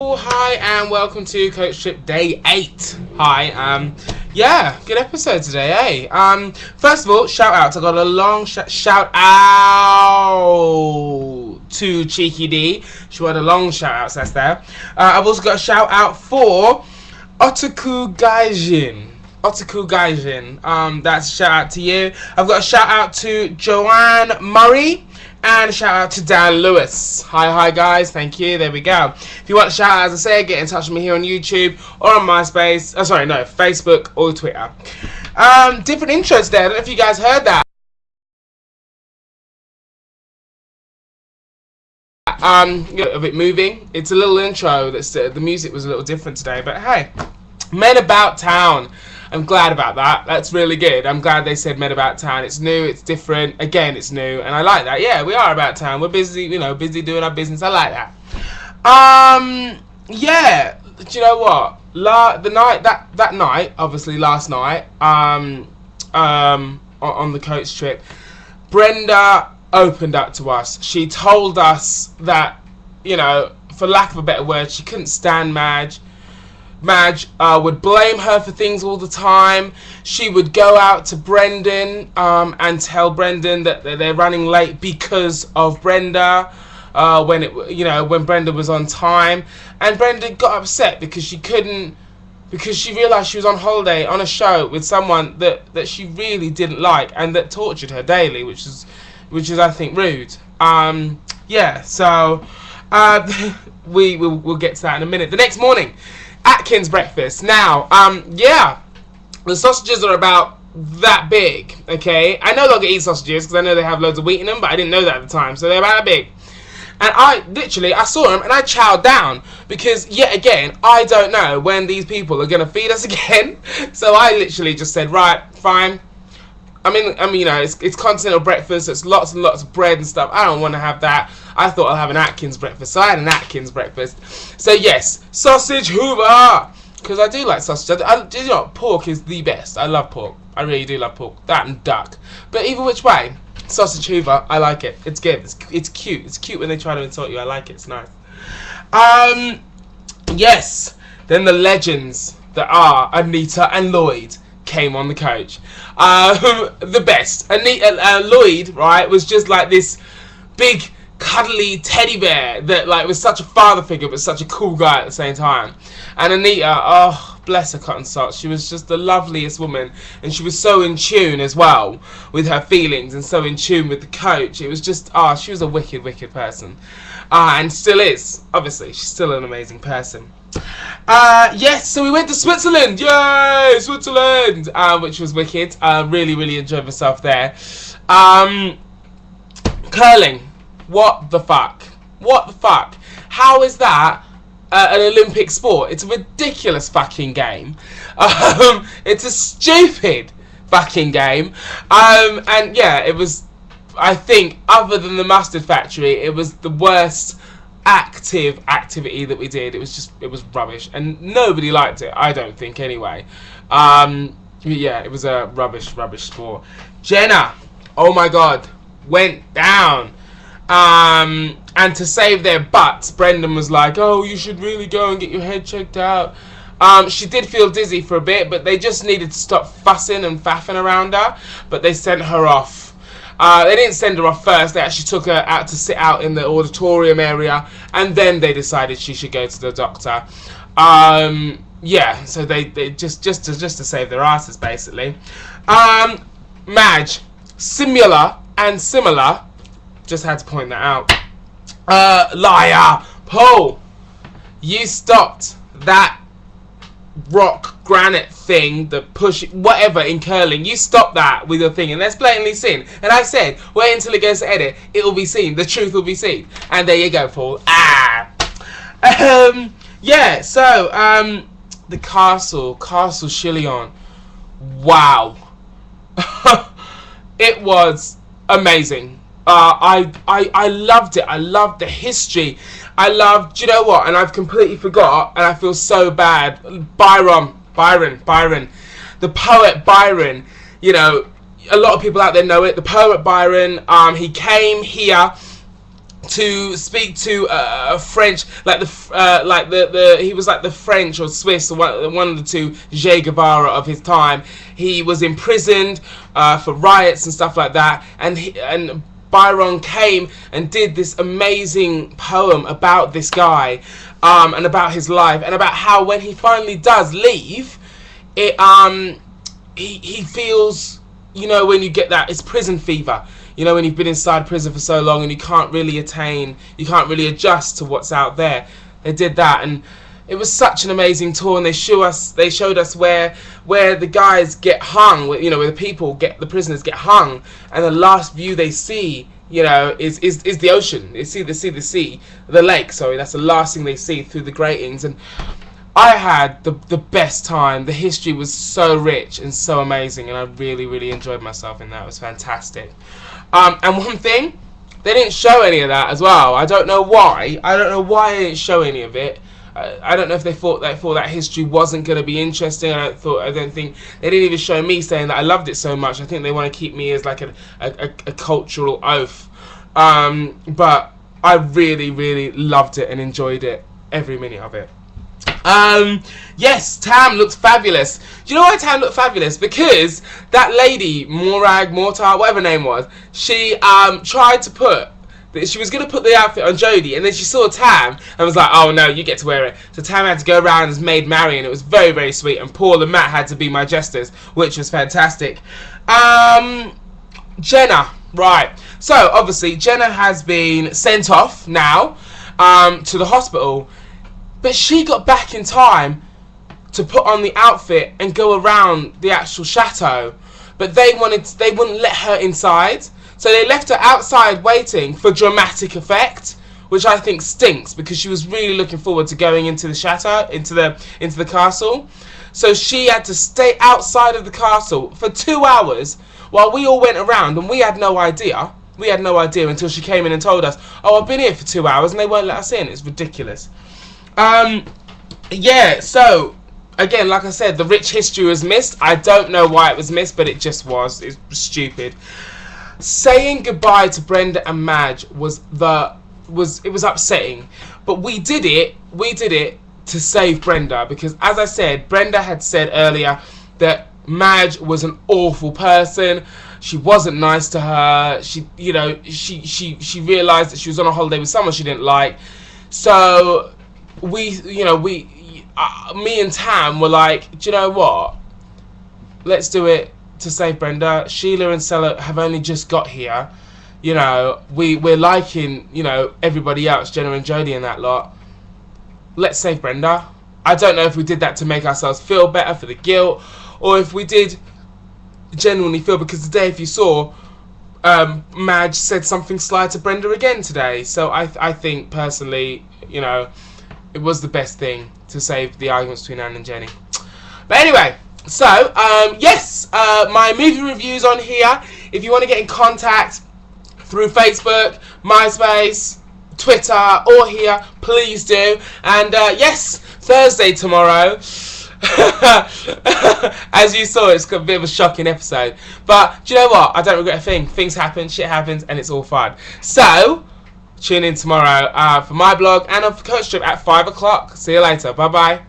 Hi and welcome to Coach Trip Day 8. Hi, yeah, good episode today, eh? First of all, shout out. I got a long shout out to Cheeky D. She had a long shout out, so that's there. I've also got a shout out for Otaku Gaijin. That's a shout out to you. I've got a shout out to Joanne Murray. And a shout out to Dan Lewis. Hi guys, thank you. There we go. If you want a shout out, as I say, get in touch with me here on YouTube or on MySpace. Facebook or Twitter. Different intros there. I don't know if you guys heard that. A bit moving. It's a little intro. That's the music was a little different today, but hey, Men About Town. I'm glad about that. That's really good. I'm glad they said Men About Town. It's new, it's different. Again, it's new, and I like that. Yeah, we are about town. We're busy, busy doing our business. I like that. Yeah. Do you know what? That night, obviously last night, on the coach trip, Brenda opened up to us. She told us that, for lack of a better word, she couldn't stand Madge. Madge would blame her for things all the time. She would go out to Brendan and tell Brendan that they're running late because of Brenda. When Brenda was on time, and Brenda got upset because she realised she was on holiday on a show with someone that she really didn't like and that tortured her daily, which is I think rude. So we'll get to that in a minute. The next morning, Atkins breakfast. Now, the sausages are about that big, okay? I no longer eat sausages because I know they have loads of wheat in them, but I didn't know that at the time, so they're about that big. And I saw them and I chowed down because, yet again, I don't know when these people are going to feed us again. So I literally just said, right, fine. I mean, it's continental breakfast. It's lots and lots of bread and stuff. I don't want to have that. I thought I'll have an Atkins breakfast. So I had an Atkins breakfast. So yes, sausage hoover. Because I do like sausage. Pork is the best. I love pork. I really do love pork. That and duck. But either which way, sausage hoover, I like it. It's good. It's cute. It's cute when they try to insult you. I like it. It's nice. Yes. Then the legends that are Anita and Lloyd came on the coach. The best. Lloyd, right, was just like this big cuddly teddy bear that was such a father figure but such a cool guy at the same time. And Anita, oh bless her cotton socks, she was just the loveliest woman, and she was so in tune as well with her feelings and so in tune with the coach. It was just she was a wicked person, and still is. Obviously she's still an amazing person. Yes, so we went to Switzerland. Yay, Switzerland, which was wicked. Really enjoyed myself there. Curling. What the fuck? How is that an Olympic sport? It's a ridiculous fucking game. It's a stupid fucking game. And yeah, it was, I think, other than the Mustard Factory, it was the worst activity that we did. It was rubbish, and nobody liked it, I don't think, anyway. Yeah, it was a rubbish sport. Jenna, oh my god, went down. And to save their butts, Brendan was like, oh, you should really go and get your head checked out. She did feel dizzy for a bit, but they just needed to stop fussing and faffing around her, but they sent her off. They didn't send her off first. They actually took her out to sit out in the auditorium area, and then they decided she should go to the doctor. Yeah, so they just to save their asses, basically. Madge, similar, just had to point that out. Liar, Paul, you stopped that rock granite thing, the push, whatever in curling. You stopped that with your thing, and that's blatantly seen. And I said, wait until it goes to edit, it will be seen. The truth will be seen. And there you go, Paul. Yeah. So the Castle Chillon. Wow. It was amazing. I loved it. I loved the history. I loved, do you know what? And I've completely forgot, and I feel so bad. Byron. The poet Byron. A lot of people out there know it. The poet Byron, he came here to speak to a French, like the he was like the French or Swiss, or one of the two Che Guevara of his time. He was imprisoned for riots and stuff like that, and Byron came and did this amazing poem about this guy, and about his life, and about how when he finally does leave, he feels, you know, when you get that, it's prison fever. You know, when you've been inside prison for so long and you can't really adjust to what's out there. They did that, and it was such an amazing tour. And they showed us where the guys get hung, you know, where the prisoners get hung, and the last view they see, you know, is the ocean. They see the lake. Sorry, that's the last thing they see through the gratings. And I had the best time. The history was so rich and so amazing, and I really, really enjoyed myself in that. It was fantastic. And one thing, they didn't show any of that as well. I don't know why. I don't know why they didn't show any of it. I don't know if they thought that history wasn't going to be interesting. I don't think they didn't even show me saying that I loved it so much. I think they want to keep me as like a cultural oaf. But I really, really loved it and enjoyed it, every minute of it. Yes, Tam looks fabulous. Do you know why Tam looked fabulous? Because that lady, Mortar, whatever her name was, she tried to put, she was going to put the outfit on Jodie, and then she saw Tam and was like, oh no, you get to wear it. So Tam had to go around as Maid Marian. It was very, very sweet, and Paul and Matt had to be my jesters, which was fantastic. Jenna, right. So obviously Jenna has been sent off now to the hospital. But she got back in time to put on the outfit and go around the actual chateau. But they wouldn't let her inside. So they left her outside waiting for dramatic effect, which I think stinks, because she was really looking forward to going into the chateau, into the castle. So she had to stay outside of the castle for 2 hours while we all went around, and we had no idea. We had no idea until she came in and told us, oh, I've been here for 2 hours, and they won't let us in. It's ridiculous. Yeah, so, again, like I said, the rich history was missed. I don't know why it was missed, but it just was. It's stupid. Saying goodbye to Brenda and Madge was upsetting. But we did it to save Brenda, because, as I said, Brenda had said earlier that Madge was an awful person. She wasn't nice to her. She realised that she was on a holiday with someone she didn't like. So me and Tam were like, do you know what? Let's do it to save Brenda. Sheila and Stella have only just got here. You know, we're liking, you know, everybody else, Jenna and Jodie and that lot. Let's save Brenda. I don't know if we did that to make ourselves feel better for the guilt, or if we did genuinely feel, because today, if you saw, Madge said something sly to Brenda again today. So I think, personally, you know, it was the best thing to save the arguments between Anne and Jenny. But anyway, so, yes, my movie reviews on here. If you want to get in contact through Facebook, MySpace, Twitter, or here, please do. And, yes, Thursday tomorrow. As you saw, it's a bit of a shocking episode. But, do you know what? I don't regret a thing. Things happen, shit happens, and it's all fun. So, tune in tomorrow for my blog and on Coach Trip at 5 o'clock. See you later. Bye-bye.